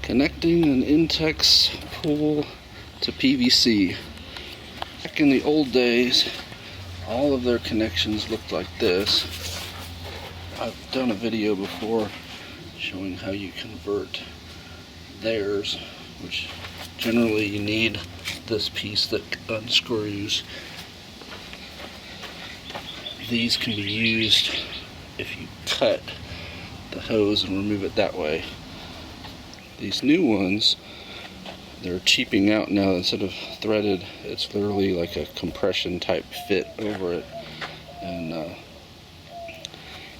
Connecting an Intex pool to PVC. Back in the old days, all of their connections looked like this. I've done a video before showing how you convert theirs, which generally you need this piece that unscrews. These can be used if you cut the hose and remove it that way. These new ones, they're cheaping out now. Instead of threaded, it's literally like a compression type fit over it, and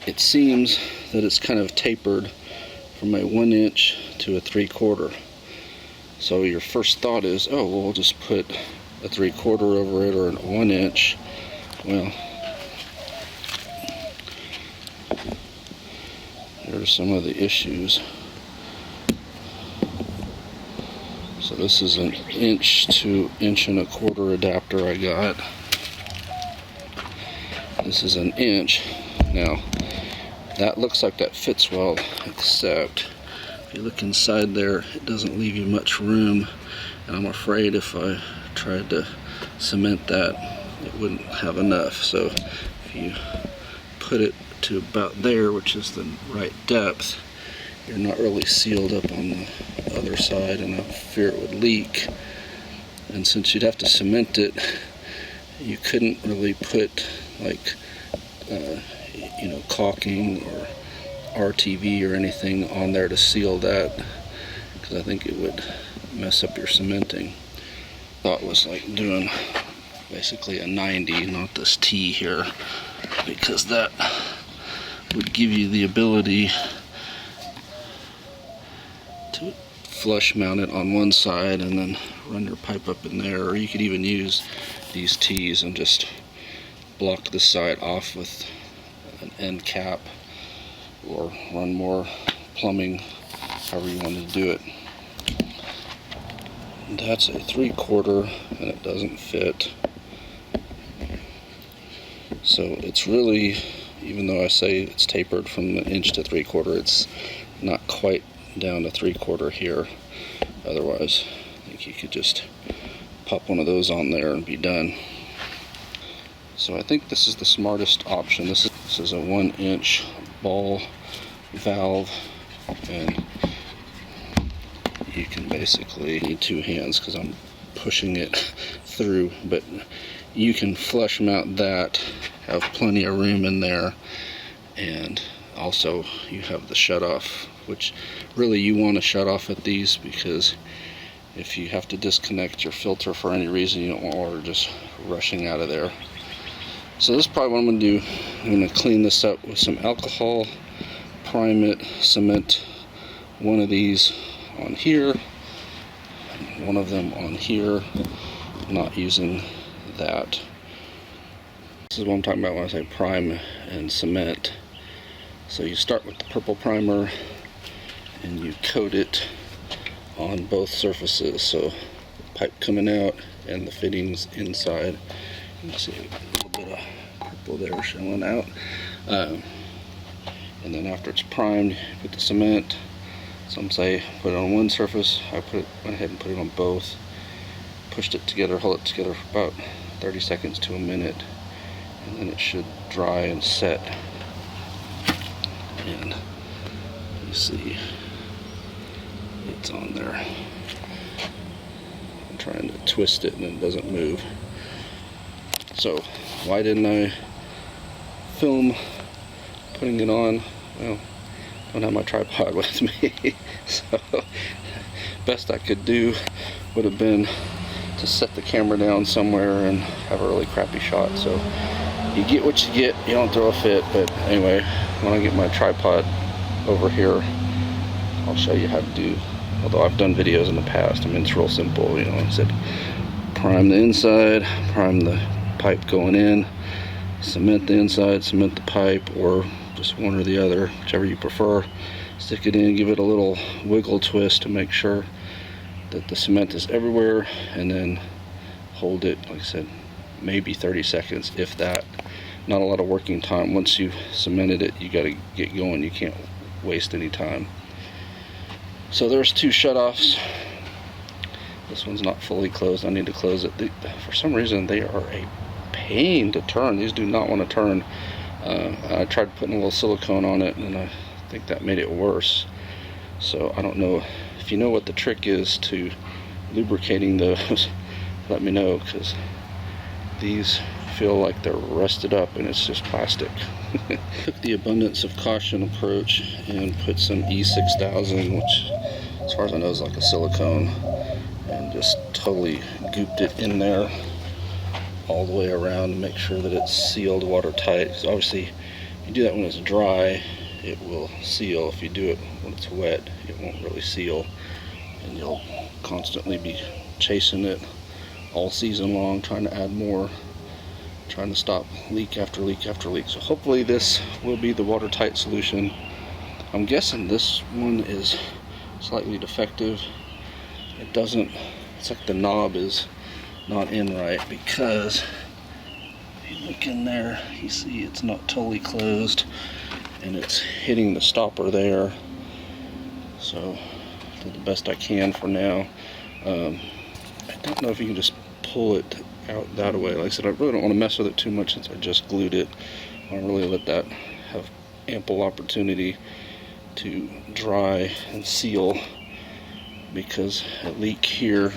it seems that it's kind of tapered from a 1" to a 3/4. So your first thought is, oh well, we'll just put a 3/4 over it or a 1". Well, here are some of the issues. So this is an 1" to 1¼ adapter I got. This is an 1". Now that looks like that fits well, except if you look inside there, it doesn't leave you much room, and I'm afraid if I tried to cement that, it wouldn't have enough. So if you put it to about there, which is the right depth, you're not really sealed up on the other side, and I fear it would leak. And since you'd have to cement it, you couldn't really put like caulking or RTV or anything on there to seal that, because I think it would mess up your cementing. Thought was like doing basically a 90, not this T here, because that would give you the ability to flush mount it on one side and then run your pipe up in there, or you could even use these T's and just block this side off with an end cap, or run more plumbing, however you want to do it. That's a 3/4 and it doesn't fit. So it's really, even though I say it's tapered from 1" to 3/4, it's not quite down to 3/4 here. Otherwise, I think you could just pop one of those on there and be done. So I think this is the smartest option. This is a 1" ball valve, and you can basically need 2 hands because I'm pushing it through, but you can flush mount that, have plenty of room in there, and also you have the shut off, which really you want to shut off at these, because if you have to disconnect your filter for any reason, you don't want water just rushing out of there. So this is probably what I'm going to do. I'm going to clean this up with some alcohol, prime it, cement one of these on here, one of them on here, not using that. This is what I'm talking about when I say prime and cement. So you start with the purple primer and you coat it on both surfaces, so the pipe coming out and the fittings inside. You can see a little bit of purple there showing out. And then after it's primed, you put the cement. Some say put it on one surface. I went ahead and put it on both. Pushed it together, hold it together for about 30 seconds to a minute, and then it should dry and set. And you see it's on there. I'm trying to twist it and it doesn't move. So why didn't I film putting it on? Well, I don't have my tripod with me, so best I could do would have been to set the camera down somewhere and have a really crappy shot. So you get what you get, you don't throw a fit. But anyway, when I get my tripod over here, I'll show you how to do, although I've done videos in the past. I mean, it's real simple, I said prime the inside, prime the pipe going in, cement the inside, cement the pipe, or just one or the other, whichever you prefer. Stick it in, give it a little wiggle twist to make sure that the cement is everywhere, and then hold it, like I said, maybe 30 seconds, if that. Not a lot of working time. Once you've cemented it, you got to get going. You can't waste any time. So there's two shutoffs. This one's not fully closed. I need to close it. For some reason, they are a pain to turn. These do not want to turn. I tried putting a little silicone on it, and I think that made it worse. So I don't know if you know what the trick is to lubricating those. Let me know, because these feel like they're rusted up and it's just plastic. Took the abundance of caution approach and put some E6000, which as far as I know is like a silicone, and just totally gooped it in there all the way around to make sure that it's sealed watertight. Because obviously if you do that when it's dry, it will seal. If you do it when it's wet, it won't really seal, and you'll constantly be chasing it all season long, trying to add more, trying to stop leak after leak after leak. So hopefully this will be the watertight solution. I'm guessing this one is slightly defective. It doesn't, it's like the knob is not in right, because if you look in there, you see it's not totally closed and it's hitting the stopper there. So I did the best I can for now. I don't know if you can just pull it out that way. Like I said, I really don't want to mess with it too much since I just glued it. I want to really let that have ample opportunity to dry and seal, because a leak here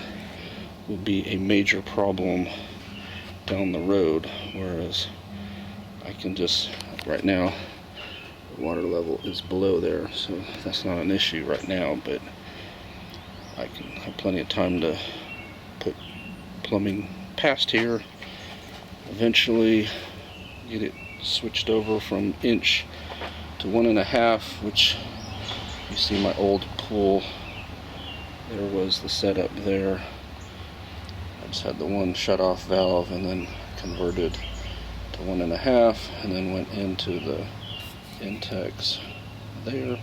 will be a major problem down the road, whereas I can just, right now the water level is below there, so that's not an issue right now, but I can have plenty of time to put plumbing past here, eventually get it switched over from inch to 1.5, which you see my old pool, there was the setup there. I just had the one shut off valve and then converted to 1.5, and then went into the Intex there,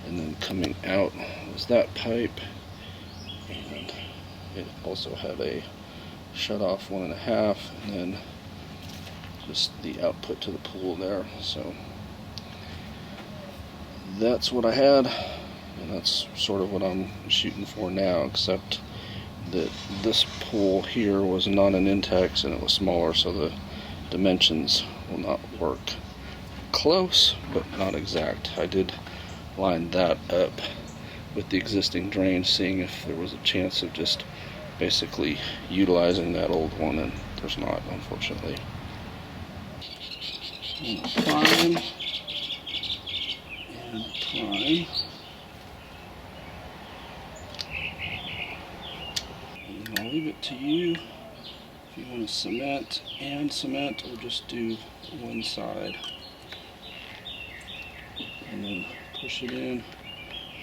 and then coming out was that pipe, and it also had a shut off 1.5, and then just the output to the pool there. So that's what I had, and that's sort of what I'm shooting for now, except that this pool here was not an Intex and it was smaller, so the dimensions will not work. Close, but not exact. I did line that up with the existing drain, seeing if there was a chance of just basically utilizing that old one, and there's not, unfortunately. And prime. And I'll leave it to you if you want to cement and cement, or just do one side. And then push it in,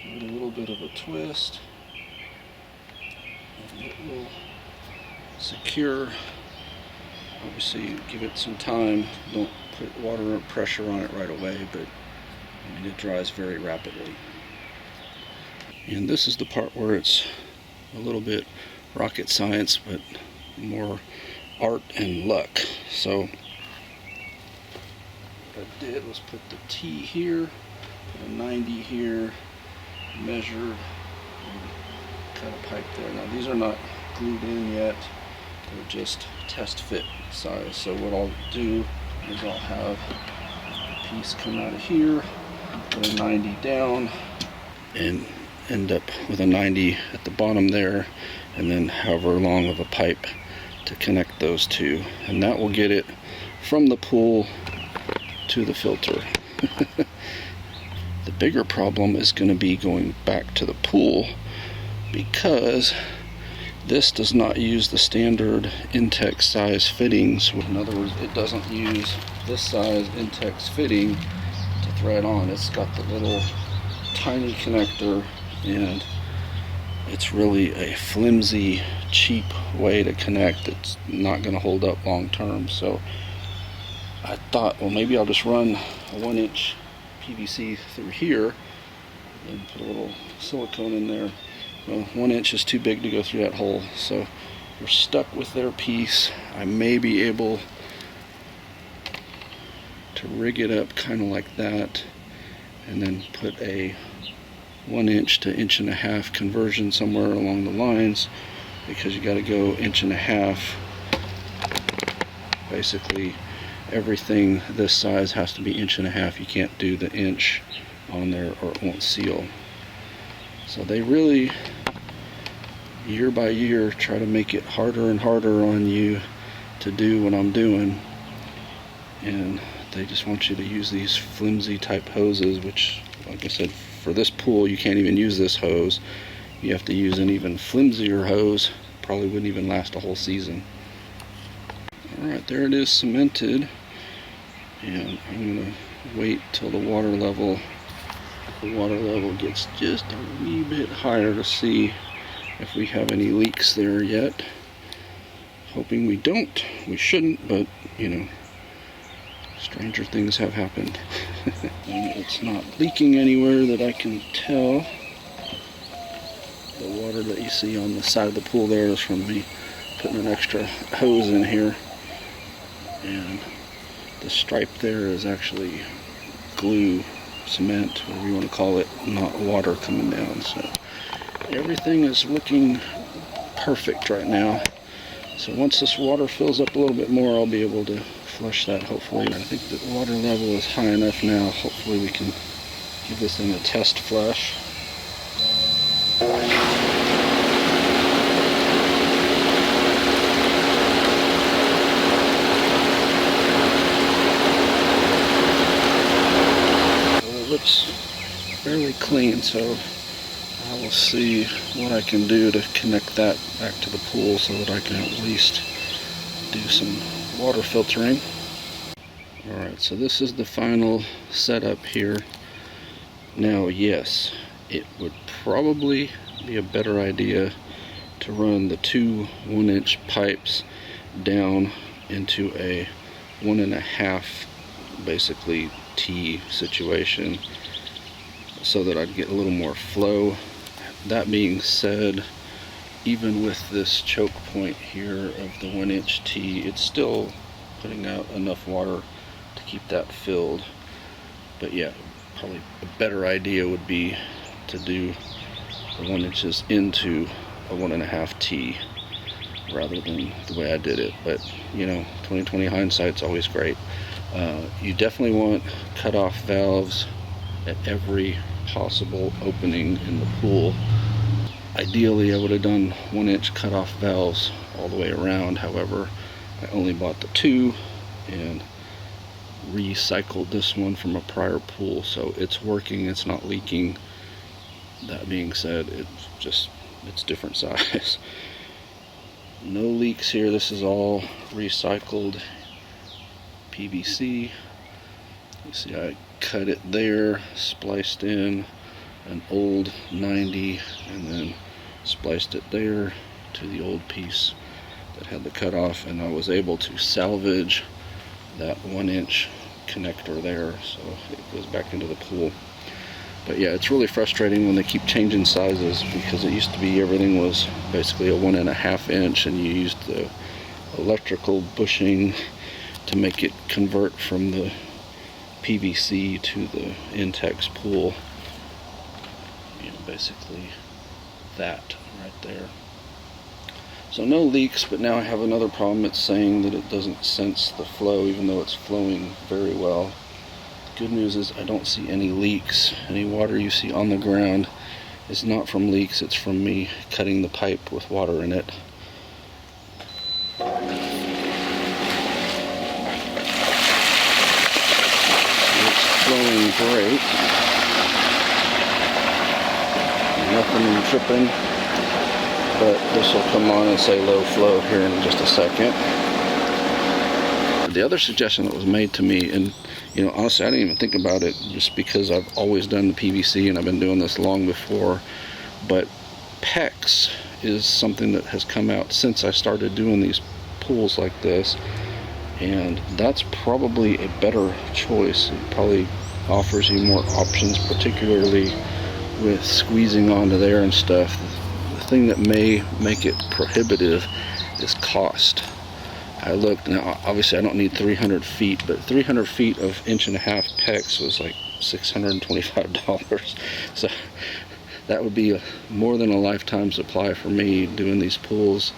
give it a little bit of a twist, and it will secure. Obviously give it some time, don't put water pressure on it right away, but I mean, it dries very rapidly. And this is the part where it's a little bit rocket science, but more art and luck. So what I did was put the T here, put a 90 here, measured, and cut a pipe there. Now these are not glued in yet, they're just test fit size. So what I'll do is I'll have a piece come out of here, put a 90 down, and end up with a 90 at the bottom there, and then however long of a pipe to connect those two, and that will get it from the pool to the filter. The bigger problem is going to be going back to the pool, because this does not use the standard Intex size fittings. In other words, it doesn't use this size Intex fitting to thread on. It's got the little tiny connector, and it's really a flimsy, cheap way to connect. It's not going to hold up long term. So I thought, well, maybe I'll just run a 1-inch PVC through here and put a little silicone in there. Well, 1 inch is too big to go through that hole, so we're stuck with their piece. I may be able to rig it up kind of like that, and then put a 1 inch to 1.5 inch conversion somewhere along the lines, because you got to go 1.5 inches. Basically everything this size has to be 1.5 inches. You can't do the inch on there or it won't seal. So they really, year by year, try to make it harder and harder on you to do what I'm doing, and they just want you to use these flimsy type hoses, which, like I said, for this pool you can't even use this hose. You have to use an even flimsier hose. Probably wouldn't even last a whole season. Alright, there it is, cemented, and I'm going to wait till the water level gets just a wee bit higher to see if we have any leaks there yet. Hoping we don't. We shouldn't, but you know, stranger things have happened. And it's not leaking anywhere that I can tell. The water that you see on the side of the pool there is from me putting an extra hose in here, and the stripe there is actually glue, cement, whatever you want to call it, not water coming down. So everything is looking perfect right now. So once this water fills up a little bit more, I'll be able to flush that, hopefully. I think the water level is high enough now. Hopefully we can give this thing a test flush. It looks fairly clean, so I will see what I can do to connect that back to the pool so that I can at least do some water filtering. Alright, so this is the final setup here. Now, yes, it would probably be a better idea to run the two 1-inch pipes down into a 1.5 basically T situation, so that I'd get a little more flow. That being said, even with this choke point here of the 1-inch T, it's still putting out enough water to keep that filled. But yeah, probably a better idea would be to do the 1 inches into a 1.5 T rather than the way I did it. But you know, 20/20 hindsight's always great. You definitely want cutoff valves at every possible opening in the pool. Ideally, I would have done 1-inch cutoff valves all the way around. However, I only bought the 2 and recycled this one from a prior pool, so it's working, it's not leaking. That being said, it's different size. No leaks here. This is all recycled PVC. You see I cut it there, spliced in an old 90, and then spliced it there to the old piece that had the cutoff, and I was able to salvage that 1-inch connector there, so it goes back into the pool. But yeah, it's really frustrating when they keep changing sizes, because it used to be everything was basically a 1.5 inch, and you used the electrical bushing to make it convert from the PVC to the Intex pool. You know, basically that right there. So no leaks, but now I have another problem. It's saying that it doesn't sense the flow, even though it's flowing very well. Good news is I don't see any leaks. Any water you see on the ground is not from leaks, it's from me cutting the pipe with water in it. It's flowing great. Nothing tripping, but this will come on and say low flow here in just a second. The other suggestion that was made to me, and you know, honestly, I didn't even think about it just because I've always done the PVC and I've been doing this long before, but PEX is something that has come out since I started doing these pools like this, and that's probably a better choice. It probably offers you more options, particularly with squeezing onto there and stuff. The thing that may make it prohibitive is cost. I looked, now obviously I don't need 300 feet, but 300 feet of 1.5 inch PEX was like $625. So that would be more than a lifetime supply for me doing these pools.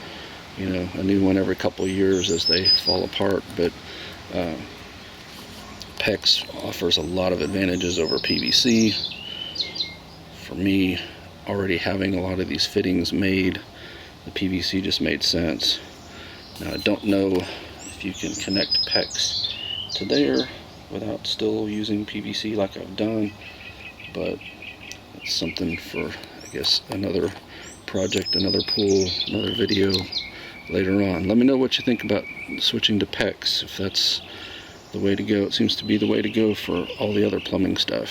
You know, a new one every couple of years as they fall apart. But PEX offers a lot of advantages over PVC. For me, already having a lot of these fittings made, the PVC just made sense. Now I don't know if you can connect PEX to there without still using PVC like I've done, but it's something for, I guess, another project, another pool, another video later on. Let me know what you think about switching to PEX, if that's the way to go. It seems to be the way to go for all the other plumbing stuff.